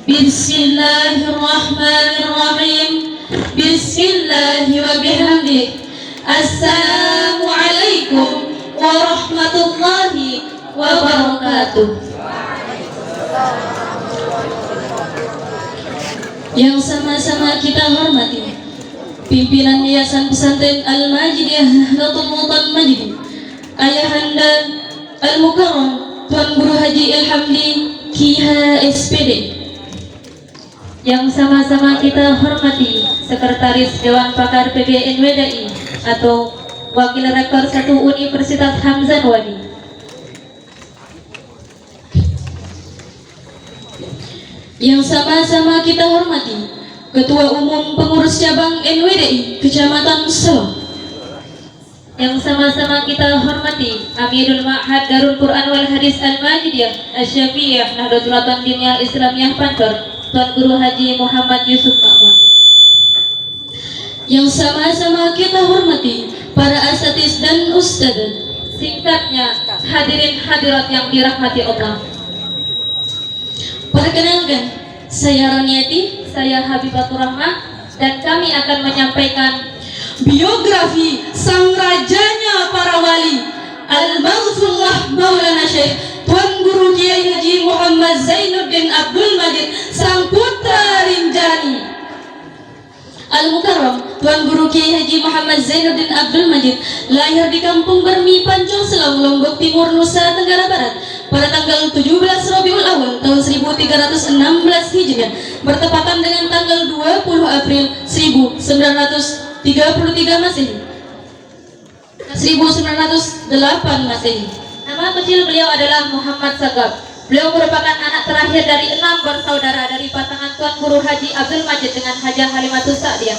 Bismillahirrahmanirrahim. Bismillah wa bihamdih. Assalamualaikum warahmatullahi wabarakatuh. Yang sama-sama kita hormati pimpinan Yayasan Pesantren Al-Majidiyah Nahdlatul Watan Majid, Ayahanda Al-Mukarram Tuan Guru Haji Ilhamdi KH SPD. Yang sama-sama kita hormati Sekretaris Dewan Pakar PBNWDI atau Wakil Rektor 1 Universitas Hamzah Wadi. Yang sama-sama kita hormati Ketua Umum Pengurus Cabang NWDI Kecamatan Solo. Yang sama-sama kita hormati Amirul Ma'had Darul Quran wal Hadis Al-Majidiyah Asy-Syafi'iyah Nahdlatul Watan Diniyah Islamiyah Pancor Tuan Guru Haji Muhammad Yusuf Makmun. Yang sama-sama kita hormati para asatiz dan ustadzah, singkatnya hadirin hadirat yang dirahmati Allah. Perkenalkan, saya Roniati, saya Habibatur Rahmah, dan kami akan menyampaikan biografi sang rajanya para wali, Al-Maghfurullah Maulana Syekh Tuan Guru Kiai Haji Muhammad Zainuddin Abdul Majid, sang putra Rinjani. Al-Mukarram Tuan Guru Kiai Haji Muhammad Zainuddin Abdul Majid lahir di Kampung Bermi, Pancong Selang, Lombok Timur, Nusa Tenggara Barat pada tanggal 17 Rabiul Awal tahun 1316 Hijriah, bertepatan dengan tanggal 20 April 1933 Masehi, 1908 Masehi. Nama kecil beliau adalah Muhammad Sagab. Beliau merupakan anak terakhir dari 6 bersaudara dari pasangan Tuan Guru Haji Abdul Majid dengan Hajah Halimatus Sa'diyah.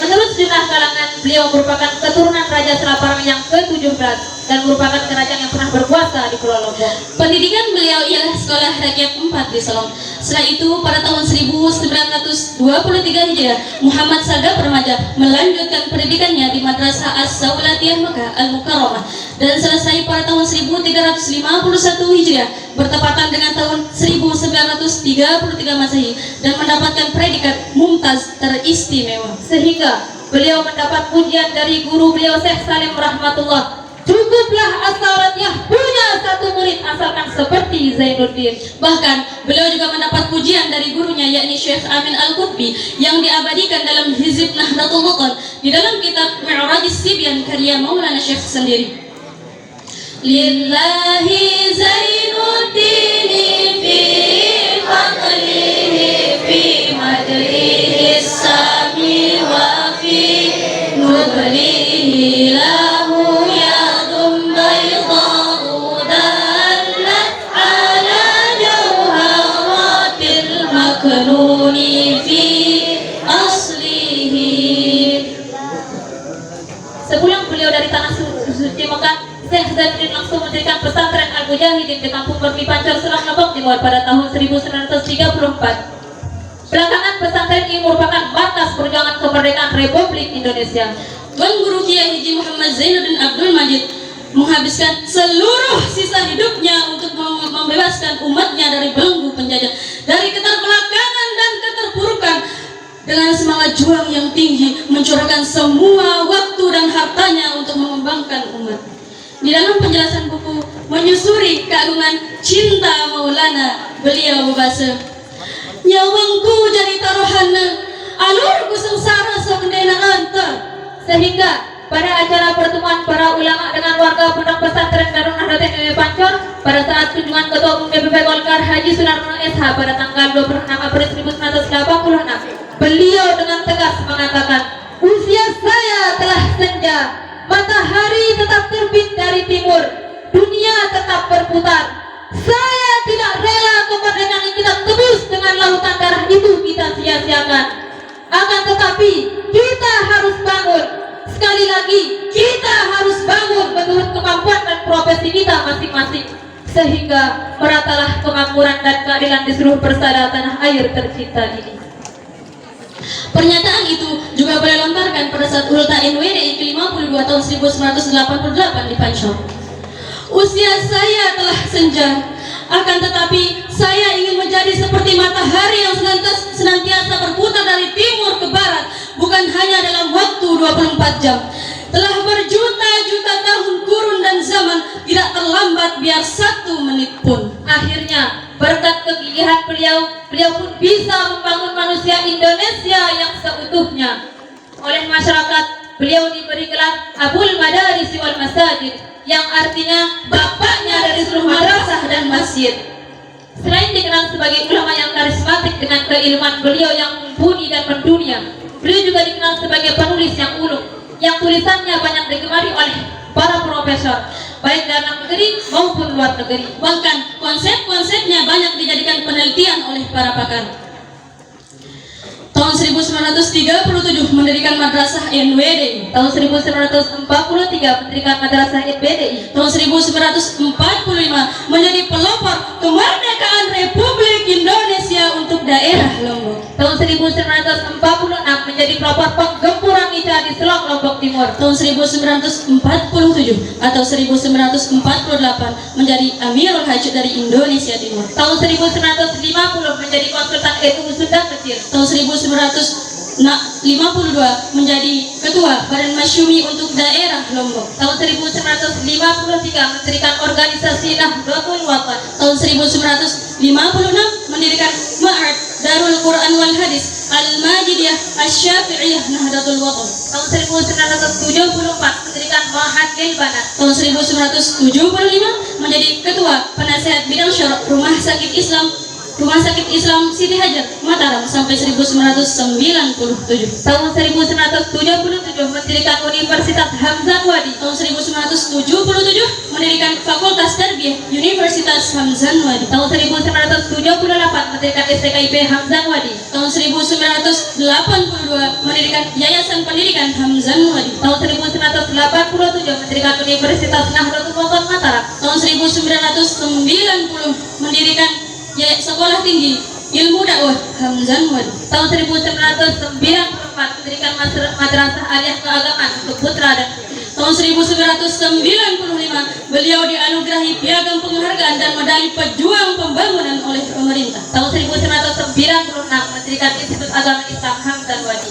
Menurut sejumlah kalangan, beliau merupakan keturunan Raja Selaparang yang ke-17 dan merupakan kerajaan yang pernah berkuasa di Pulau Lombok. Pendidikan beliau ialah sekolah rakyat 4 di Solong. Setelah itu pada tahun 1923 Hijriah, Muhammad Sagab remaja melanjutkan pendidikannya di Madrasah As-Saulatiyah Mekah Al-Mukarramah dan selesai pada tahun 1351 Hijriah bertepatan dengan tahun 1933 Masehi dan mendapatkan predikat mumtaz teristimewa, sehingga beliau mendapat pujian dari guru beliau Syekh Salim rahmatullah, cukuplah asalatnya punya satu murid asalkan seperti Zainuddin. Bahkan beliau juga mendapat pujian dari gurunya yakni Syekh Amin Al-Qutbi yang diabadikan dalam Hizib Nahdlatul Watan di dalam kitab Mi'rajis Sibyan karya Maulana Syekh sendiri. Lillahi Zainuddin fi faqlihi fi madrihi sami wa fi nublihi lahu yadum bayda'u dallat ala jawharatil maknuni fi aslihi. Sepulang beliau dari tanah suci Mekah, Syekh Zainuddin langsung mendirikan pesantren Al-Mujahidin di Kampung Bermi, Pancor Selang, Lombok Timur pada tahun 1934. Belakangan pesantren ini merupakan batas perjuangan kemerdekaan Republik Indonesia. Tuan Guru Kiai Haji Muhammad Zainuddin Abdul Majid menghabiskan seluruh sisa hidupnya untuk membebaskan umatnya dari belenggu penjajah, dari keterbelakangan dan keterpurukan. Dengan semangat juang yang tinggi, mencurahkan semua waktu dan hartanya untuk mengembangkan umat. Di dalam penjelasan buku Menyusuri Keagungan Cinta Maulana, beliau membahas, nyawangku jadi taruhana, alurku sengsara segendena anta. Sehingga pada acara pertemuan para ulama dengan warga pondok pesantren Darul Nahdlatul Pancor pada saat kunjungan Ketua Umum DPP Golkar Haji Sunarno SH pada tanggal 26 April 1986, beliau dengan tegas mengatakan, usia saya telah senja, matahari tetap terbit dari timur, dunia tetap berputar. Saya tidak rela kemerdekaan yang kita tebus dengan lautan darah itu kita sia-siakan. Akan tetapi kita harus bangun. Sekali lagi kita harus bangun menurut kemampuan dan profesi kita masing-masing, sehingga meratalah kemakmuran dan keadilan di seluruh persada tanah air tercinta ini. Pernyataan itu juga boleh lontarkan pada saat Ulta NWDI ke-52 tahun 1988 di Pancor. Usia saya telah senja, Akan tetapi saya ingin menjadi seperti matahari yang senantiasa berputar dari timur ke barat, bukan hanya dalam waktu 24 jam. Telah berjuta-juta tahun kurun dan zaman, tidak terlambat biar 1 menit pun. Akhirnya berkat kegigihan beliau pun bisa membangun manusia Indonesia yang seutuhnya. Oleh masyarakat, beliau diberi gelar Abul Madaris wal Masajid, yang artinya bapaknya dari seluruh madrasah dan masjid. Selain dikenal sebagai ulama yang karismatik dengan keilmuan beliau yang mumpuni dan mendunia, beliau juga dikenal sebagai penulis yang ulung, yang tulisannya banyak digemari oleh para profesor, baik dalam negeri maupun luar negeri. Bahkan konsep-konsepnya banyak dijadikan penelitian oleh para pakar. Tahun 1937 mendirikan Madrasah NWD. Tahun 1943 mendirikan Madrasah NBDI. Tahun 1945 menjadi pelopor kemerdekaan Republik Indonesia untuk daerah Lombok. Tahun 1946 menjadi pelopor penggempuran ICA di Selok, Lombok Timur. Tahun 1947 atau 1948 menjadi Amirul Hajj dari Indonesia Timur. Tahun 1950 menjadi konsultan NU Sunda Kecil. Tahun 1952 menjadi ketua Badan Masyumi untuk daerah Lombok. Tahun 1953 mendirikan organisasi Nahdlatul Wathon. Tahun 1956 mendirikan Ma'had Darul Quran wal Hadis Al-Majidiyah Asy-Syafi'iyah Nahdlatul Wathon. Tahun 1974 mendirikan Ma'had Lil Banat. Tahun 1975 menjadi ketua penasihat bidang syarah Rumah Sakit Islam Siti Hajar Mataram sampai 1997. Tahun 1977 mendirikan Universitas Hamzah Wadi. Tahun 1977 mendirikan Fakultas Tarbiyah Universitas Hamzah Wadi. Tahun 1978 mendirikan STKIP Hamzah Wadi. Tahun 1982 mendirikan Yayasan Pendidikan Hamzah Wadi. Tahun 1987 mendirikan Universitas Nahdlatul Wathon Mataram. Tahun 1990 mendirikan Sekolah Tinggi Ilmu Dakwah Hamzah Wadi. Tahun 1994 mendirikan Madrasah Aliyah Keagamaan untuk putra dan putri. Tahun 1995 beliau dianugerahi piagam penghargaan dan medali pejuang pembangunan oleh pemerintah. Tahun 1996 mendirikan Institut Agama Islam Hamzah Wadi.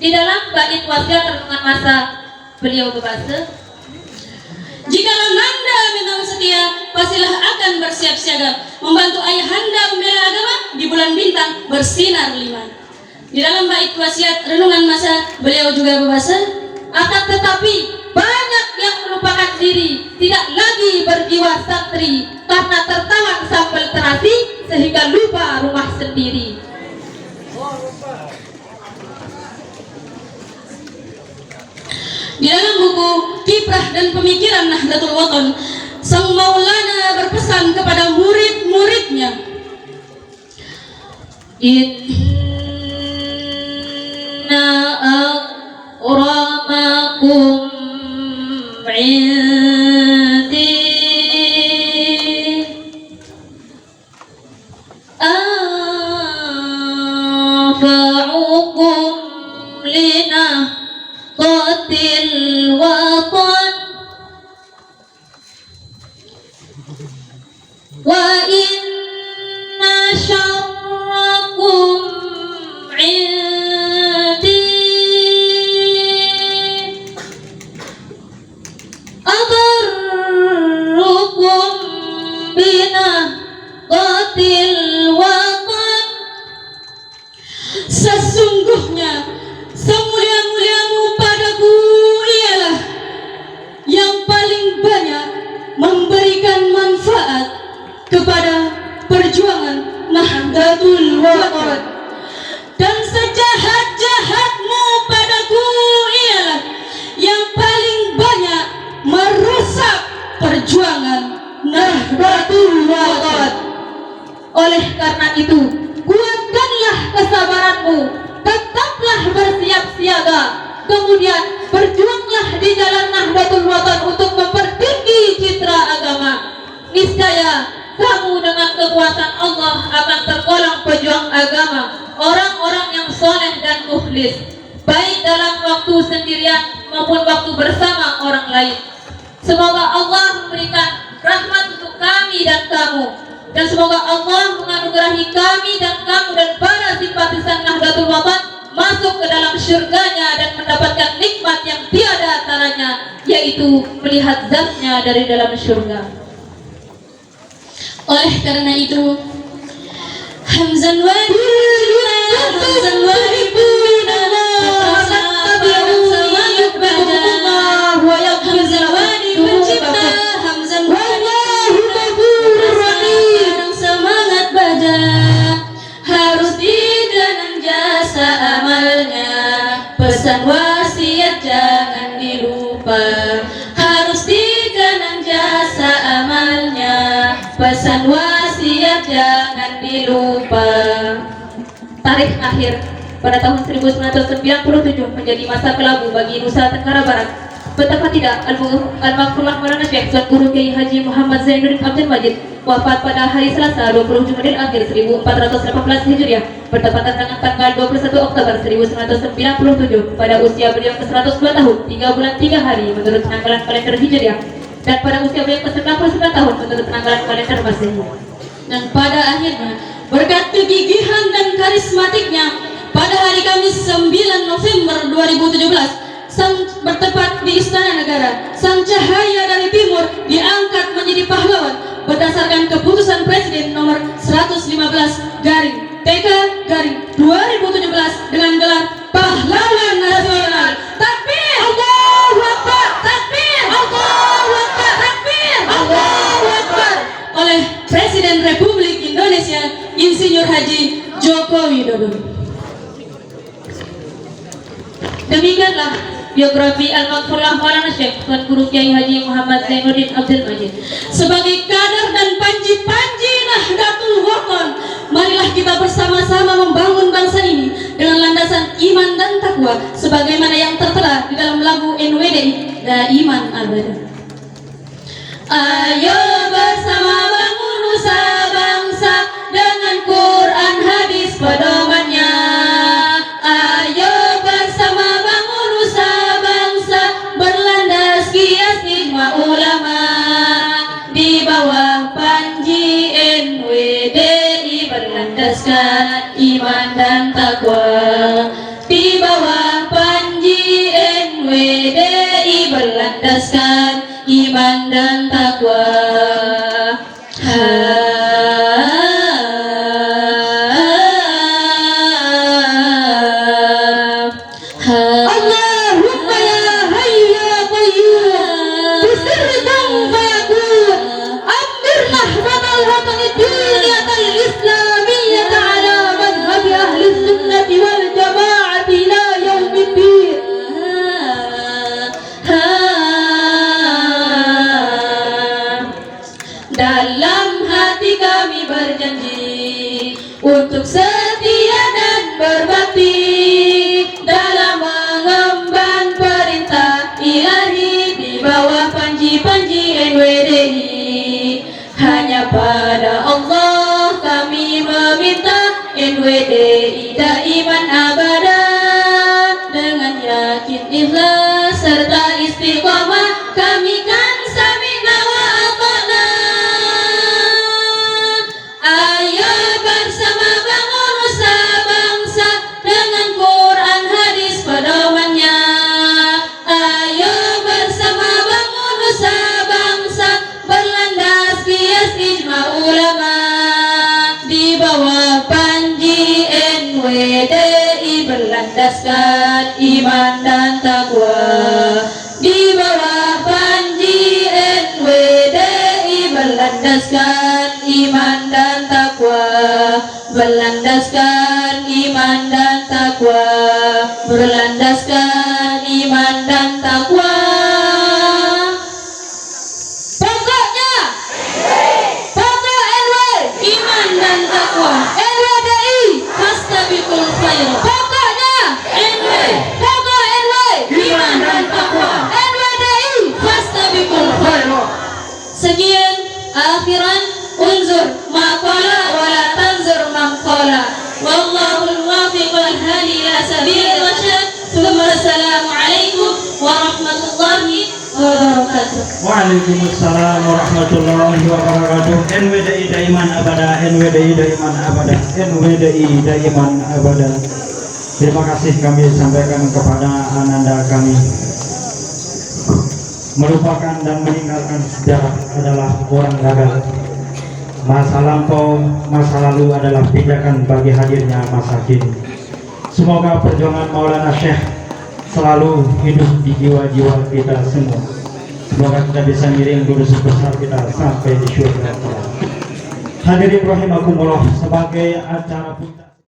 Di dalam bait wasiat renungan masa beliau berbahasa, jikalau Nanda memang setia, pastilah akan bersiap siaga membantu ayahanda membela agama di bulan bintang bersinar 5. Di dalam bait wasiat renungan masa beliau juga berbahasa, akan tetapi banyak yang melupakan diri, tidak lagi berjiwa santri karena tertawan sambal terasi sehingga lupa rumah sendiri. Di dalam buku Kiprah dan Pemikiran Nahdlatul Wathon, Sang Maulana berpesan kepada murid-muridnya, Inna akramakum indi anfa'ukum lina qatil wathon wa inna syarrakum indi adarrukum bina qatil wathon. Sesungguhnya semulia-muliamu padaku ialah yang paling banyak memberikan manfaat kepada perjuangan Nahdlatul Wathon, dan sejahat-jahatmu padaku ialah yang paling banyak merusak perjuangan Nahdlatul Wathon. Oleh karena itu, kuatkanlah kesabaranmu, tetaplah bersiap siaga, kemudian berjuanglah di jalan Nahdlatul Wathon untuk mempertinggi citra agama. Niscaya kamu dengan kekuatan Allah akan tergolong pejuang agama, orang-orang yang soleh dan mukhlis, baik dalam waktu sendirian maupun waktu bersama orang lain. Semoga Allah memberikan rahmat untuk kami dan kamu. Dan semoga Allah menganugerahi kami dan kamu dan para simpatisan Nahdlatul Wathon masuk ke dalam syurganya dan mendapatkan nikmat yang tiada taranya, yaitu melihat zatnya dari dalam syurga. Oleh karena itu, Hamzan wa Hamzan wa pesan wasiat jangan dilupa, harus dikenang jasa amalnya. Pesan wasiat jangan dilupa. Tarikh akhir pada tahun 1997 menjadi masa kelabu bagi Nusa Tenggara Barat. Betapa tidak, almarhumah Maulana Syekh Tuan Guru Kiai Haji Muhammad Zainuddin Abdul Majid wafat pada hari Selasa 20 Jumadil Akhir 1418 Hijriah bertepatan dengan tanggal 21 Oktober 1997 pada usia beliau ke-102 tahun 3 bulan 3 hari menurut penanggalan kalender Hijriah, dan pada usia beliau ke-99 tahun menurut penanggalan kalender Masehi. Dan pada akhirnya berkat kegigihan dan karismatiknya pada hari Kamis 9 November 2017 bertepat di Istana Negara, sang cahaya dari timur diangkat menjadi pahlawan berdasarkan keputusan Presiden nomor 115/TK/2017 dengan gelar Pahlawan Nasional. Takbir! Allahu Akbar! Takbir! Allahu Akbar! Takbir! Allahu Akbar! Oleh Presiden Republik Indonesia Insinyur Haji Joko Widodo. Demikianlah biografi almarhumah Maulana Syekh Tuan Guru Kiai Haji Muhammad Zainuddin Abdul Majid. Sebagai kader dan panji-panji Nahdlatul Wathon, marilah kita bersama-sama membangun bangsa ini dengan landasan iman dan takwa sebagaimana yang tertera di dalam lagu NWDI Daiman Abada. Ayo bersama bangun nusa bangsa dengan Quran hadis pedomannya. Ayo bersama bangun nusa bangsa berlandas kias ijma ulama. Di bawah panji NWDI berlandaskan iman dan takwa. Di bawah panji NWDI berlandaskan iman dan takwa. Allahumma ya hayyu ya qayyum bisirrikum fayakun amir nahdatal wathani duniyatal islamiyyata ala madhhabi ahli sunnati wal jama'ati ila yaumiddin. Dalam hati kami berjanji untuk setia dan berbakti dalam mengemban perintah ilahi di bawah panji-panji NWDI. Hanya pada Allah kami meminta, NWDI daiman abada. Dengan yakin ikhlas serta istiqomah kami kan sami'na wa ata'na. Ayo bersama bangun nusa bangsa dengan Quran hadis pedomannya. Ayo bersama bangun nusa bangsa berlandas kias ijma ulama. Di bawah panji NWDI berlandaskan iman dan takwa. Di bawah panji NWDI berlandaskan iman dan takwa. Berlandaskan iman dan takwa. Berlandaskan iman dan takwa. Pokoknya pokok NW iman dan takwa. NWDI fastabiqul khair. Pokoknya NW pokok NW iman dan takwa. NWDI fastabiqul khair. Sekian akhiran unzur maqala wala tanzur maqala. Wallahul muwaffiq wal hadi ila sabilir rasyad. Assalamu alaikum warahmatullahi wabarakatuh. Waalaikumsalam warahmatullahi wabarakatuh. NWDI Daiman Abada, NWDI Daiman Abada, NWDI Daiman Abada. Terima kasih kami sampaikan kepada ananda kami. Melupakan dan meninggalkan sejarah adalah orang gagal. Masa lampau, masa lalu adalah pijakan bagi hadirnya masa kini. Semoga perjuangan Maulana Syekh selalu hidup di jiwa-jiwa kita semua. Semoga kita bisa ngiring guru sebesar kita sampai di syurga. Hadirin rahimakumullah, sebagai acara puncak